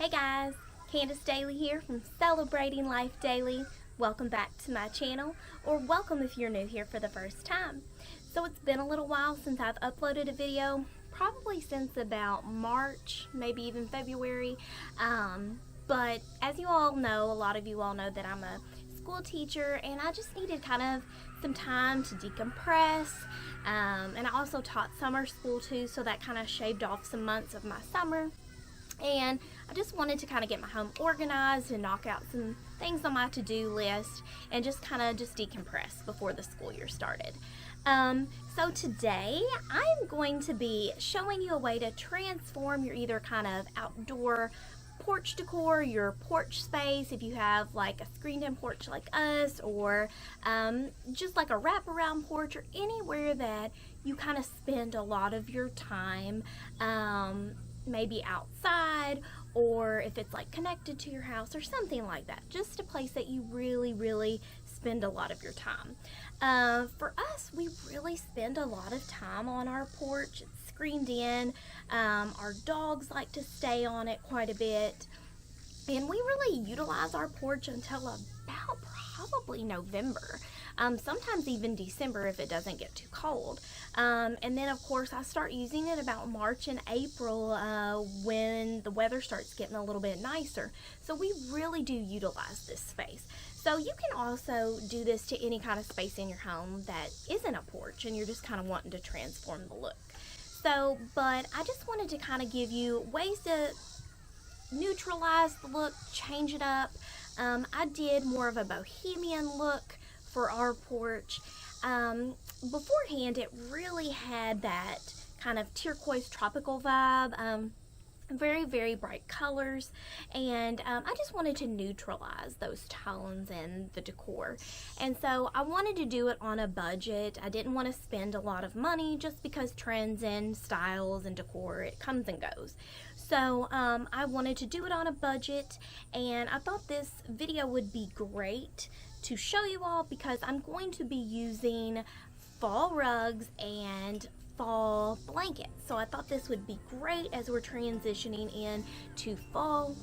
Hey guys, Candace Daly here from Celebrating Life Daily. Welcome back to my channel, or welcome if you're new here for the first time. So it's been a little while since I've uploaded a video, probably since about March, maybe even February. But as you all know, a lot of you all know that I'm a school teacher, and I just needed kind of some time to decompress. And I also taught summer school too, so that kind of shaved off some months of my summer. And I just wanted to kind of get my home organized and knock out some things on my to-do list and just kind of decompress before the school year started. So today I'm going to be showing you a way to transform your either kind of outdoor porch decor, your porch space, if you have like a screened-in porch like us, or just like a wraparound porch, or anywhere that you kind of spend a lot of your time, maybe outside, or if it's like connected to your house or something like that. Just a place that you really spend a lot of your time. For us, we really spend a lot of time on our porch. It's screened in. Our dogs like to stay on it quite a bit. And we really utilize our porch until about probably November. Sometimes even December if it doesn't get too cold. And then of course I start using it about March and April when the weather starts getting a little bit nicer. So we really do utilize this space. So you can also do this to any kind of space in your home that isn't a porch and you're just kind of wanting to transform the look. So, but I just wanted to kind of give you ways to neutralize the look, change it up. I did more of a bohemian look for our porch. Beforehand, it really had that kind of turquoise tropical vibe, very bright colors, and I just wanted to neutralize those tones and the decor. And so I wanted to do it on a budget. I didn't want to spend a lot of money just because trends and styles and decor, it comes and goes. So I wanted to do it on a budget, and I thought this video would be great to show you all because I'm going to be using fall rugs and fall blankets. So I thought this would be great as we're transitioning in to fall.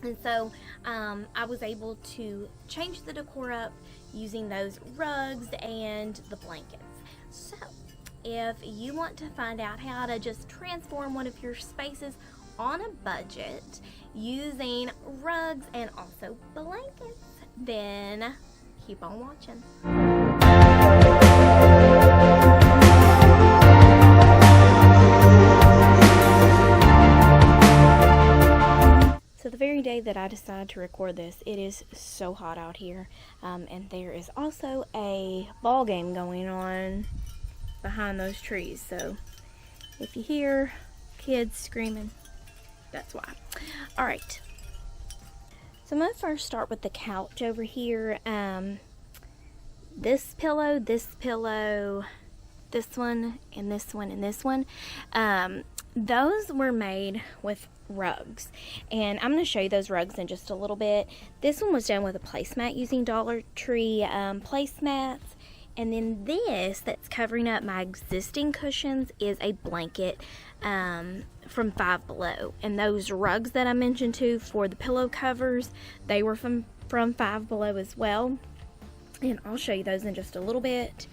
And so I was able to change the decor up using those rugs and the blankets. So if you want to find out how to just transform one of your spaces on a budget using rugs and also blankets, then keep on watching. So the very day that I decided to record this, it is so hot out here, and there is also a ball game going on behind those trees. So if you hear kids screaming, that's why. All right. So I'm going to first start with the couch over here. This pillow, this one, and this one, and this one. Those were made with rugs. And I'm going to show you those rugs in just a little bit. This one was done with a placemat using Dollar Tree placemats. And then this that's covering up my existing cushions is a blanket from Five Below. And those rugs that I mentioned too for the pillow covers, they were from Five Below as well. And I'll show you those in just a little bit.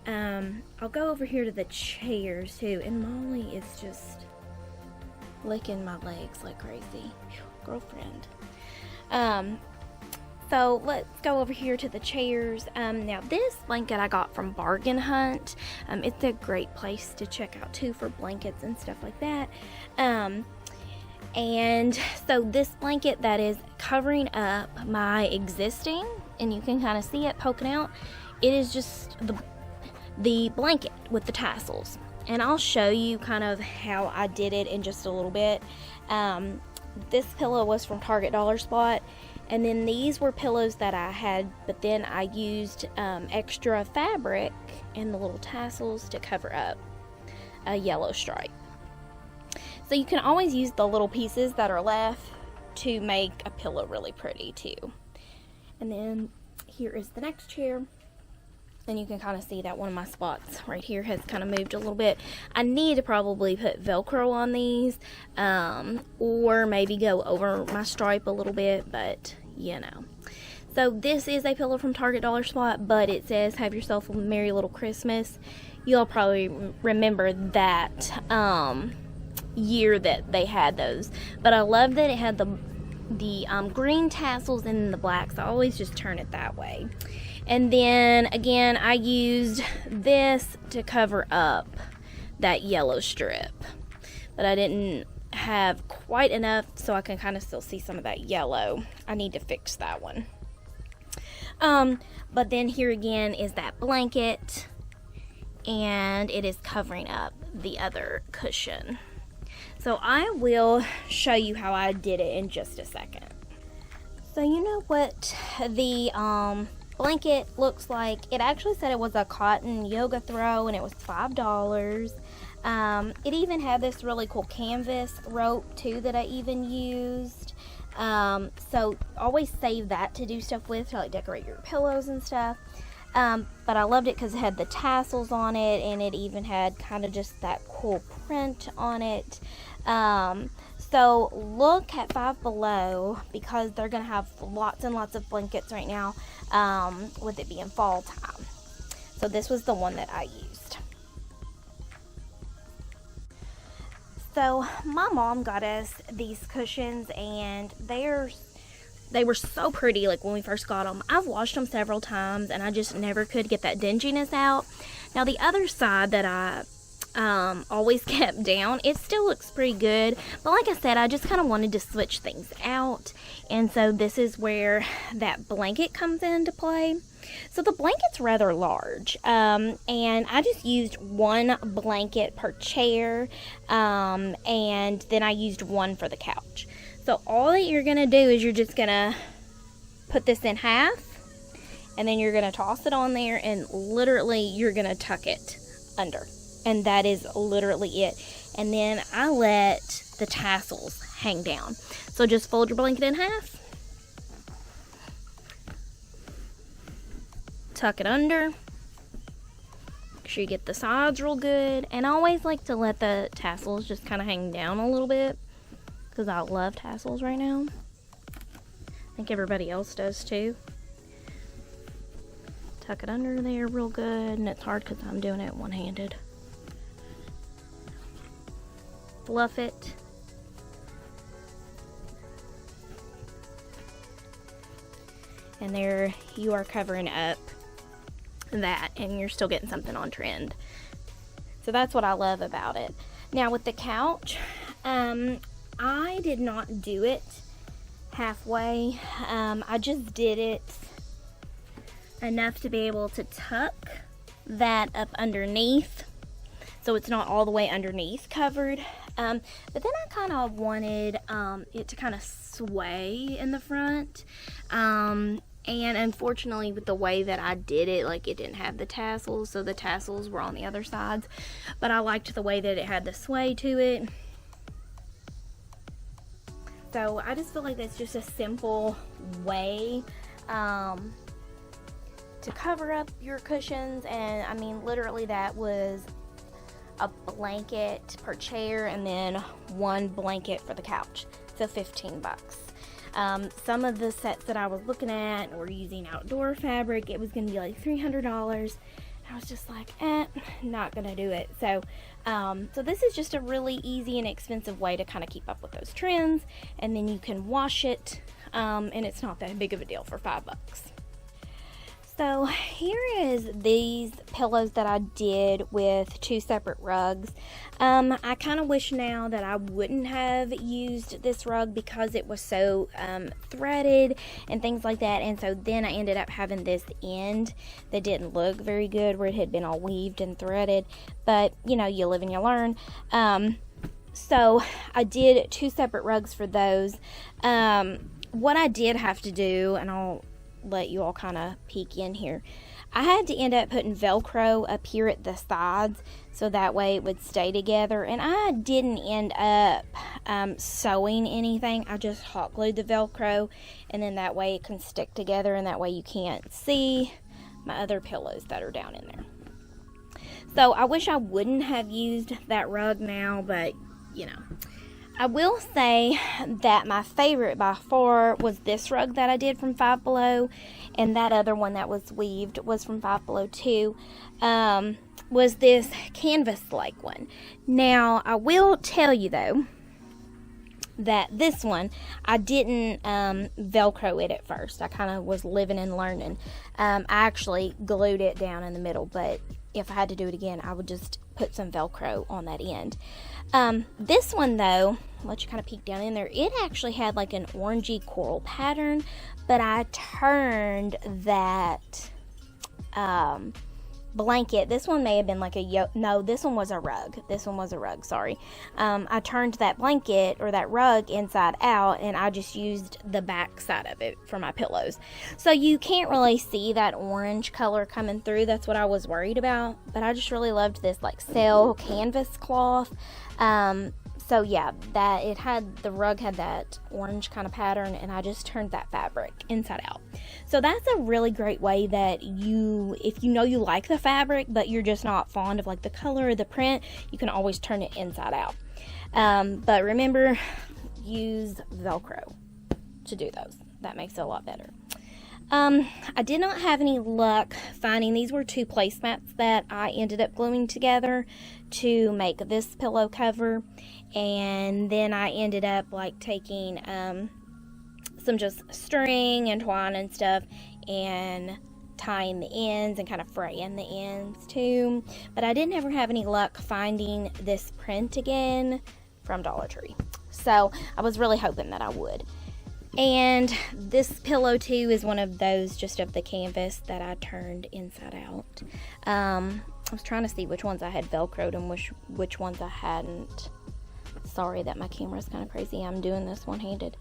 I'll go over here to the chairs too. And Molly is just licking my legs like crazy. Whew, girlfriend. So let's go over here to the chairs. Now this blanket I got from Bargain Hunt. It's a great place to check out too for blankets and stuff like that. And so this blanket that is covering up my existing, and you can kind of see it poking out, it is just the blanket with the tassels. And I'll show you kind of how I did it in just a little bit. This pillow was from Target Dollar Spot. And then these were pillows that I had, but then I used extra fabric and the little tassels to cover up a yellow stripe. So you can always use the little pieces that are left to make a pillow really pretty too. And then here is the next chair. And you can kind of see that one of my spots right here has kind of moved a little bit. I need to probably put Velcro on these, or maybe go over my stripe a little bit, but you know. So this is a pillow from Target Dollar Spot, but it says have yourself a merry little Christmas. You'll probably remember that year that they had those. But I love that it had the green tassels and the black, so I always just turn it that way. And then again, I used this to cover up that yellow strip, but I didn't have quite enough, so I can kind of still see some of that yellow. I need to fix that one. But then here again is that blanket, and it is covering up the other cushion. So I will show you how I did it in just a second. So you know what the blanket looks like? It actually said it was a cotton yoga throw, and it was $5. It even had this really cool canvas rope too that I even used. So always save that to do stuff with, to like decorate your pillows and stuff. But I loved it because it had the tassels on it, and it even had kind of just that cool print on it. So look at Five Below, because they're going to have lots and lots of blankets right now, with it being fall time. So this was the one that I used. So my mom got us these cushions, and they were so pretty. Like when we first got them, I've washed them several times, and I just never could get that dinginess out. Now the other side that I always kept down, it still looks pretty good, but like I said, I just kind of wanted to switch things out, and so this is where that blanket comes into play. So the blanket's rather large, and I just used one blanket per chair, and then I used one for the couch. So all that you're gonna do is you're just gonna put this in half, and then you're gonna toss it on there, and literally you're gonna tuck it under. And that is literally it. And then I let the tassels hang down. So just fold your blanket in half. Tuck it under. Make sure you get the sides real good. And I always like to let the tassels just kind of hang down a little bit, because I love tassels right now. I think everybody else does too. Tuck it under there real good. And it's hard because I'm doing it one-handed. Fluff it. And there you are covering up that, and you're still getting something on trend. So that's what I love about it. Now with the couch, I did not do it halfway. I just did it enough to be able to tuck that up underneath, so it's not all the way underneath covered. But then I kind of wanted it to kind of sway in the front. And unfortunately, with the way that I did it, like it didn't have the tassels, so the tassels were on the other sides. But I liked the way that it had the sway to it. So I just feel like that's just a simple way to cover up your cushions. And I mean, literally that was a blanket per chair, and then one blanket for the couch, so $15. Some of the sets that I was looking at were using outdoor fabric. It was going to be like $300. I was just like, not gonna do it. So this is just a really easy and expensive way to kind of keep up with those trends, and then you can wash it, and it's not that big of a deal for $5. So here is these pillows that I did with 2 separate rugs. I kind of wish now that I wouldn't have used this rug, because it was so threaded and things like that. And so then I ended up having this end that didn't look very good, where it had been all weaved and threaded. But you know, you live and you learn. So I did 2 separate rugs for those. What I did have to do, and I'll let you all kind of peek in here, I had to end up putting Velcro up here at the sides, so that way it would stay together. And I didn't end up sewing anything. I just hot glued the Velcro, and then that way it can stick together, and that way you can't see my other pillows that are down in there. So I wish I wouldn't have used that rug now, but you know. I will say that my favorite by far was this rug that I did from Five Below, and that other one that was weaved was from Five Below too, was this canvas-like one. Now, I will tell you though, that this one, I didn't Velcro it at first. I kind of was living and learning. I actually glued it down in the middle, but if I had to do it again, I would just put some Velcro on that end. This one though, I'll let you kind of peek down in there, it actually had like an orangey coral pattern, but I turned that blanket, this one may have been like no, this one was a rug. This one was a rug, sorry. I turned that blanket or that rug inside out, and I just used the back side of it for my pillows. So you can't really see that orange color coming through. That's what I was worried about. But I just really loved this like sail canvas cloth. So yeah, the rug had that orange kind of pattern, and I just turned that fabric inside out. So that's a really great way that if you know you like the fabric, but you're just not fond of like the color or the print, you can always turn it inside out. But remember, use Velcro to do those. That makes it a lot better. I did not have any luck finding, these were 2 placemats that I ended up gluing together to make this pillow cover, and then I ended up like taking some just string and twine and stuff and tying the ends and kind of fraying the ends too. But I didn't ever have any luck finding this print again from Dollar Tree, so I was really hoping that I would. And this pillow too is one of those just of the canvas that I turned inside out. I was trying to see which ones I had Velcroed and which ones I hadn't. Sorry that my camera's kind of crazy. I'm doing this one-handed.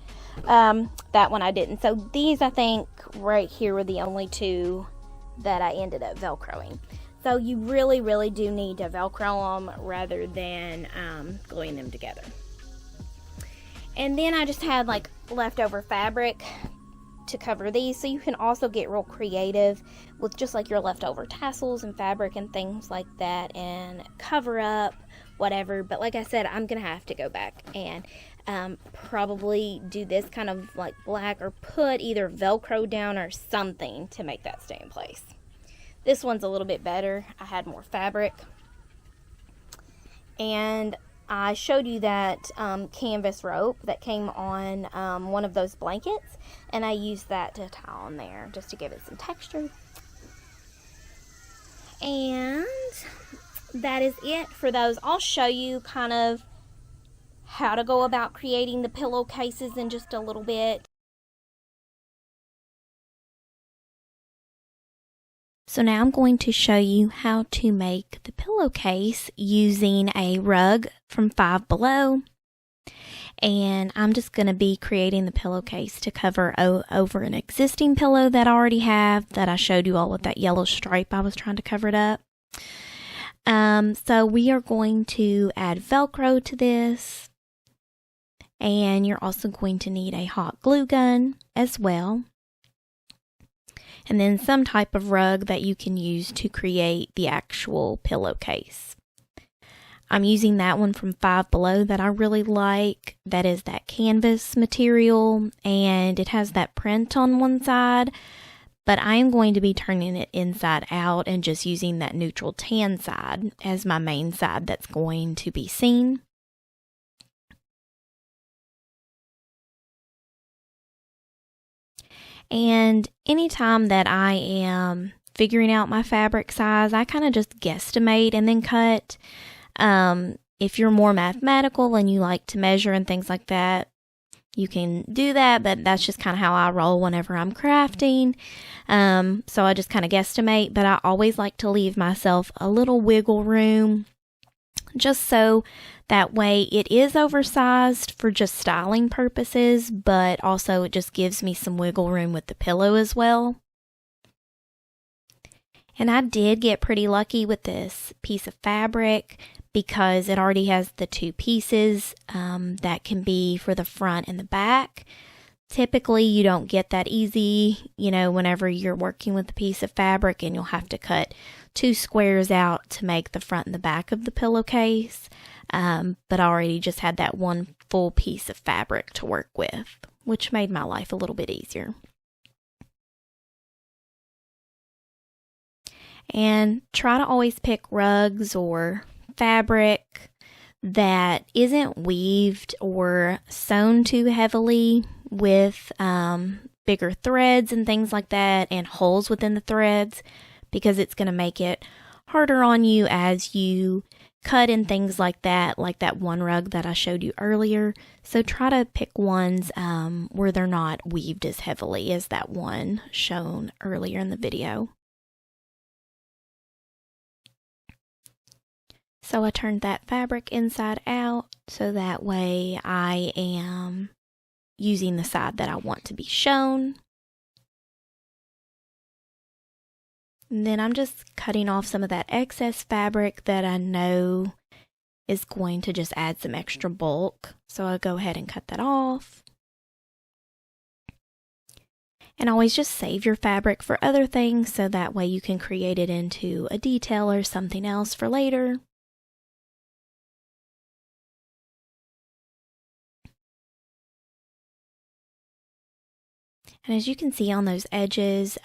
That one I didn't. So these, I think, right here were the only 2 that I ended up Velcroing. So you really, really do need to Velcro them rather than gluing them together. And then I just had like leftover fabric to cover these, so you can also get real creative with just like your leftover tassels and fabric and things like that and cover up whatever. But like I said, I'm gonna have to go back and probably do this kind of like black, or put either Velcro down or something to make that stay in place. This one's a little bit better. I had more fabric, and I showed you that canvas rope that came on one of those blankets, and I used that to tie on there just to give it some texture. And that is it for those. I'll show you kind of how to go about creating the pillowcases in just a little bit. So now I'm going to show you how to make the pillowcase using a rug from Five Below. And I'm just going to be creating the pillowcase to cover over an existing pillow that I already have, that I showed you all with that yellow stripe I was trying to cover it up. So we are going to add Velcro to this. And you're also going to need a hot glue gun as well. And then some type of rug that you can use to create the actual pillowcase. I'm using that one from Five Below that I really like. That is that canvas material, and it has that print on one side, but I am going to be turning it inside out and just using that neutral tan side as my main side that's going to be seen. And anytime that I am figuring out my fabric size, I kind of just guesstimate and then cut. If you're more mathematical and you like to measure and things like that, you can do that, but that's just kind of how I roll whenever I'm crafting. So I just kind of guesstimate, but I always like to leave myself a little wiggle room, just so that way it is oversized for just styling purposes, but also it just gives me some wiggle room with the pillow as well. And I did get pretty lucky with this piece of fabric because it already has the 2 pieces that can be for the front and the back. Typically, you don't get that easy, whenever you're working with a piece of fabric, and you'll have to cut 2 squares out to make the front and the back of the pillowcase. But I already just had that one full piece of fabric to work with, which made my life a little bit easier. And try to always pick rugs or fabric that isn't weaved or sewn too heavily with bigger threads and things like that, and holes within the threads, because it's going to make it harder on you as you cut and things like that one rug that I showed you earlier. So try to pick ones where they're not weaved as heavily as that one shown earlier in the video. So I turned that fabric inside out, so that way I am using the side that I want to be shown. And then I'm just cutting off some of that excess fabric that I know is going to just add some extra bulk. So I'll go ahead and cut that off. And always just save your fabric for other things, so that way you can create it into a detail or something else for later. And as you can see on those edges,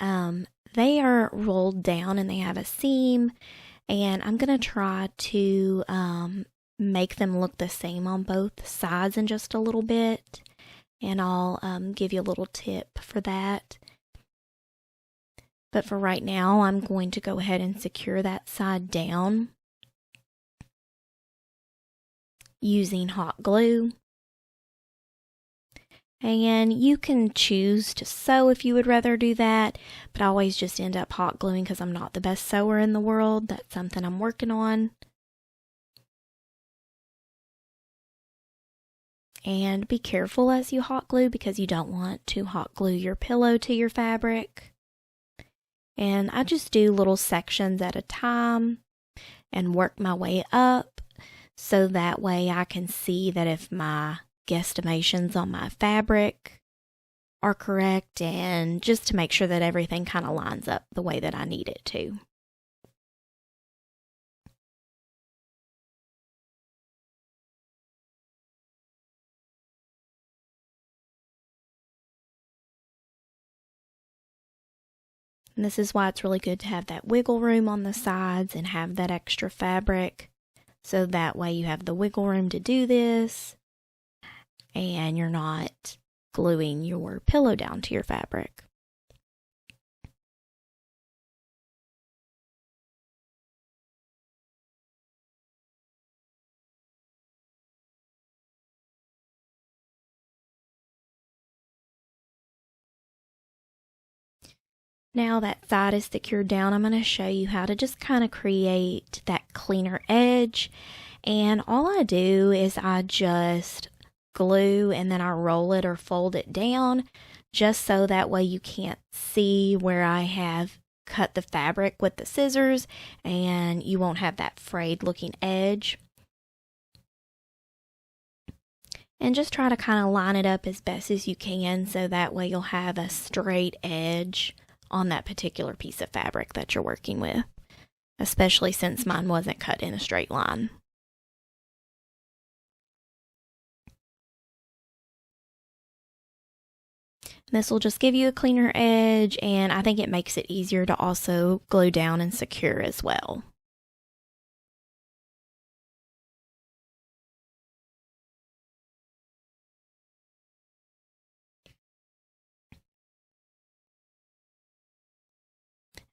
they are rolled down and they have a seam, and I'm going to try to make them look the same on both sides in just a little bit, and I'll give you a little tip for that. But for right now, I'm going to go ahead and secure that side down using hot glue. And you can choose to sew if you would rather do that, but I always just end up hot gluing because I'm not the best sewer in the world. That's something I'm working on. And be careful as you hot glue, because you don't want to hot glue your pillow to your fabric. And I just do little sections at a time and work my way up, so that way I can see that if my guesstimations on my fabric are correct, and just to make sure that everything kind of lines up the way that I need it to. And this is why it's really good to have that wiggle room on the sides and have that extra fabric, so that way you have the wiggle room to do this, and you're not gluing your pillow down to your fabric. Now that side is secured down, I'm going to show you how to just kind of create that cleaner edge. And all I do is I just glue and then I roll it or fold it down, just so that way you can't see where I have cut the fabric with the scissors, and you won't have that frayed looking edge. And just try to kind of line it up as best as you can, so that way you'll have a straight edge on that particular piece of fabric that you're working with, especially since mine wasn't cut in a straight line. This will just give you a cleaner edge, and I think it makes it easier to also glue down and secure as well.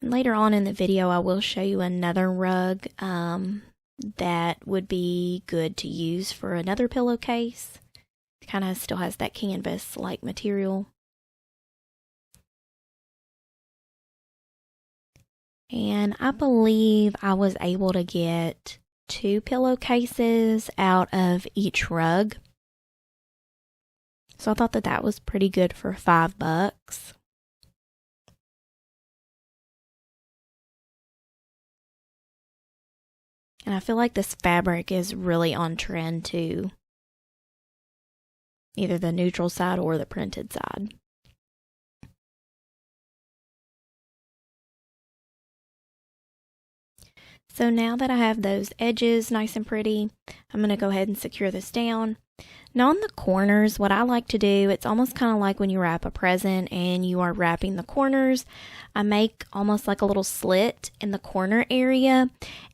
And later on in the video, I will show you another rug that would be good to use for another pillowcase. It kind of still has that canvas-like material. And I believe I was able to get 2 pillowcases out of each rug. So I thought that was pretty good for $5. And I feel like this fabric is really on trend too. either the neutral side or the printed side. So now that I have those edges nice and pretty, I'm going to go ahead and secure this down. Now on the corners, what I like to do, it's almost kind of like when you wrap a present and you are wrapping the corners. I make almost like a little slit in the corner area,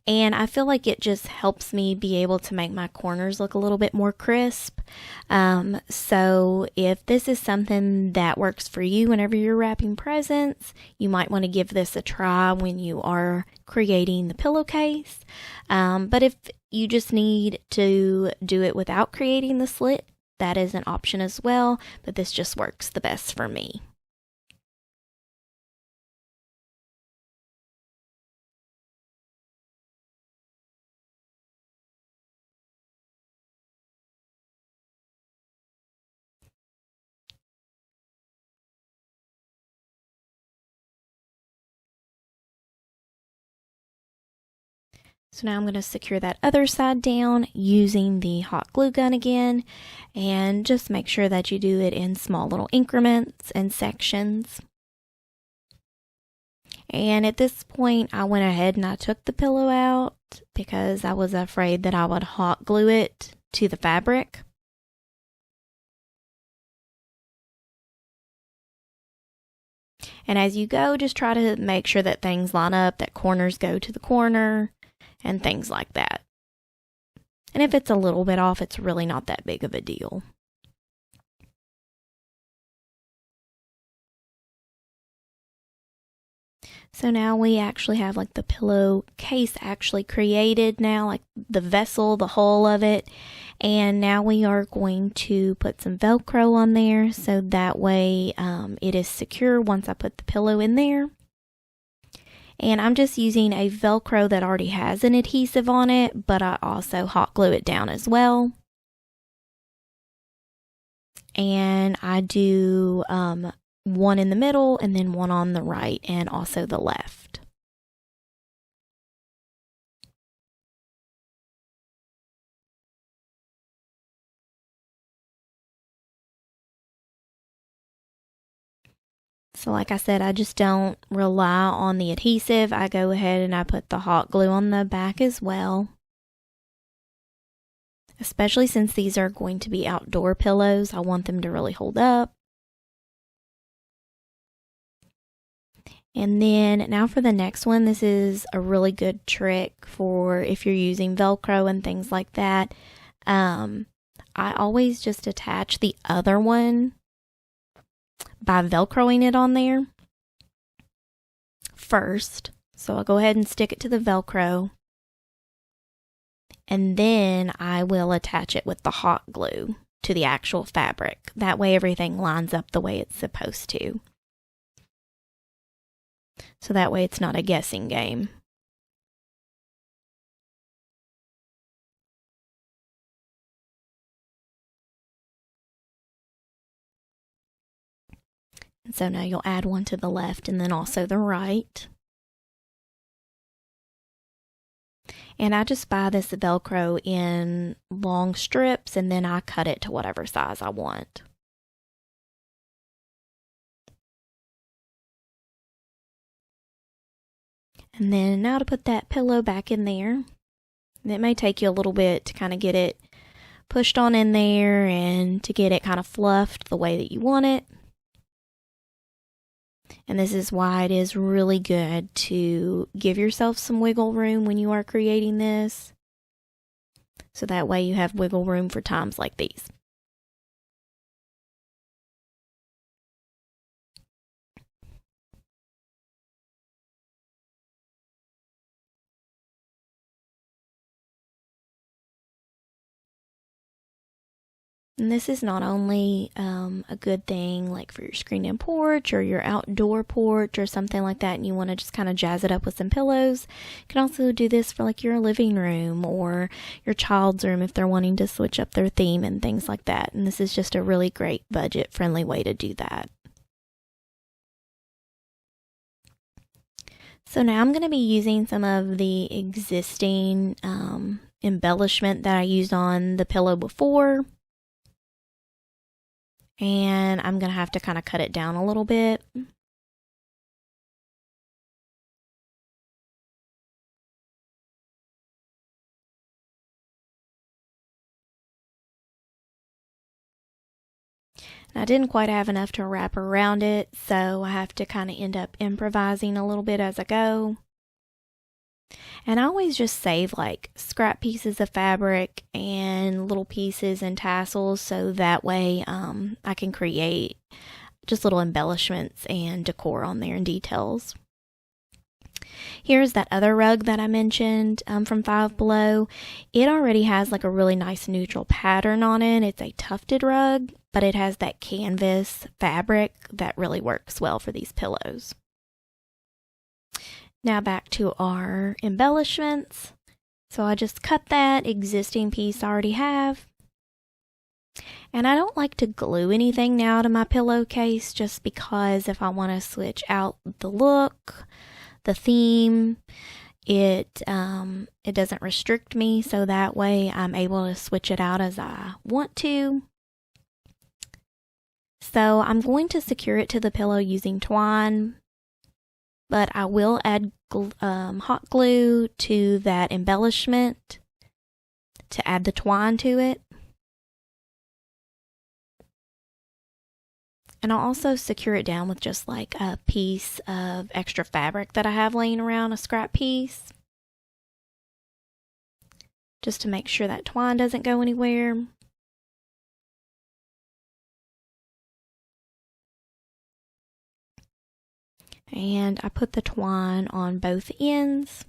and I feel like it just helps me be able to make my corners look a little bit more crisp. So if this is something that works for you whenever you're wrapping presents, you might want to give this a try when you are creating the pillowcase. But if you just need to do it without creating the slit, that is an option as well, but this just works the best for me. So now I'm going to secure that other side down using the hot glue gun again, and just make sure that you do it in small little increments and sections. And at this point, I went ahead and I took the pillow out because I was afraid that I would hot glue it to the fabric. And as you go, just try to make sure that things line up, that corners go to the corner, and things like that. And if it's a little bit off, it's really not that big of a deal. So now we actually have like the pillowcase actually created now, like the vessel, the hull of it. And now we are going to put some Velcro on there so that way it is secure once I put the pillow in there. And I'm just using a Velcro that already has an adhesive on it, but I also hot glue it down as well. And I do one in the middle and then one on the right and also the left. So like I said, I just don't rely on the adhesive. I go ahead and I put the hot glue on the back as well. Especially since these are going to be outdoor pillows, I want them to really hold up. And then now for the next one, this is a really good trick for if you're using Velcro and things like that. I always just attach the other one by Velcroing it on there first. So I'll go ahead and stick it to the Velcro, and then I will attach it with the hot glue to the actual fabric. That way everything lines up the way it's supposed to. So that way it's not a guessing game. And so now you'll add one to the left and then also the right. And I just buy this Velcro in long strips and then I cut it to whatever size I want. And then now to put that pillow back in there. And it may take you a little bit to kind of get it pushed on in there and to get it kind of fluffed the way that you want it. And this is why it is really good to give yourself some wiggle room when you are creating this. So that way you have wiggle room for times like these. And this is not only a good thing like for your screen-in porch or your outdoor porch or something like that, and you want to just kind of jazz it up with some pillows. You can also do this for like your living room or your child's room if they're wanting to switch up their theme and things like that. And this is just a really great budget-friendly way to do that. So now I'm going to be using some of the existing embellishment that I used on the pillow before. and I'm going to have to kind of cut it down a little bit. I didn't quite have enough to wrap around it, so I have to kind of end up improvising a little bit as I go. And I always just save like scrap pieces of fabric and little pieces and tassels, so that way I can create just little embellishments and decor on there and details. Here's that other rug that I mentioned from Five Below. It already has like a really nice neutral pattern on it. It's a tufted rug, but it has that canvas fabric that really works well for these pillows. Now back to our embellishments. So I just cut that existing piece I already have. And I don't like to glue anything now to my pillowcase, just because if I want to switch out the look, the theme, it doesn't restrict me, so that way I'm able to switch it out as I want to. So I'm going to secure it to the pillow using twine, but I will add hot glue to that embellishment to add the twine to it. And I'll also secure it down with just like a piece of extra fabric that I have laying around, a scrap piece, just to make sure that twine doesn't go anywhere. And I put the twine on both ends.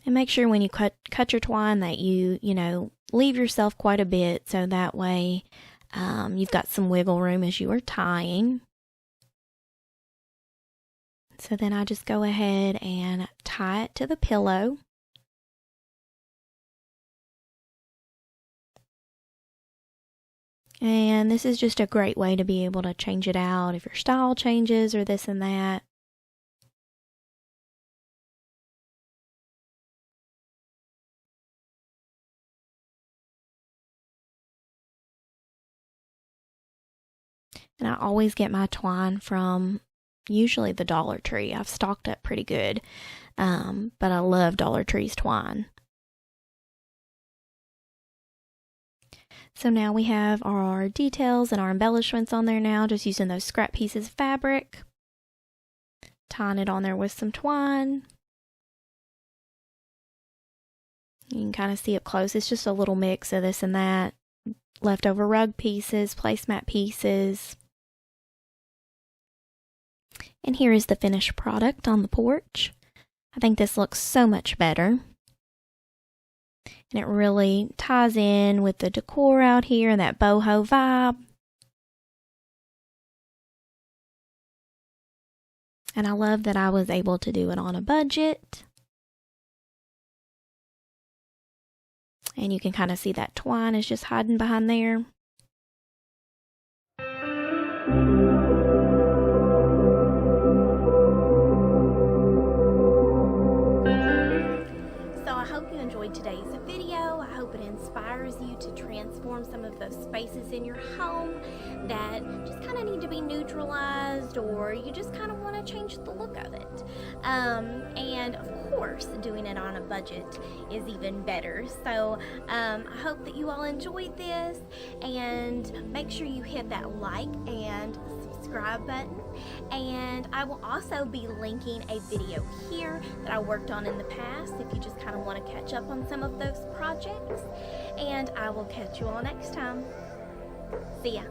And make sure when you cut your twine that you leave yourself quite a bit, so that way you've got some wiggle room as you are tying. So then I just go ahead and tie it to the pillow. And this is just a great way to be able to change it out if your style changes or this and that. And I always get my twine from usually the Dollar Tree. I've stocked up pretty good, but I love Dollar Tree's twine. So now we have our details and our embellishments on there now, just using those scrap pieces of fabric. Tying it on there with some twine. You can kind of see up close, it's just a little mix of this and that. Leftover rug pieces, placemat pieces. And here is the finished product on the porch. I think this looks so much better. And it really ties in with the decor out here and that boho vibe. And I love that I was able to do it on a budget. And you can kind of see that twine is just hiding behind there. Today's video. I hope it inspires you to transform some of those spaces in your home that just kind of need to be neutralized, or you just kind of want to change the look of it. And of course, doing it on a budget is even better. So I hope that you all enjoyed this, and make sure you hit that like and subscribe button. And I will also be linking a video here that I worked on in the past if you just kind of want to catch up on some of those projects. And I will catch you all next time. See ya.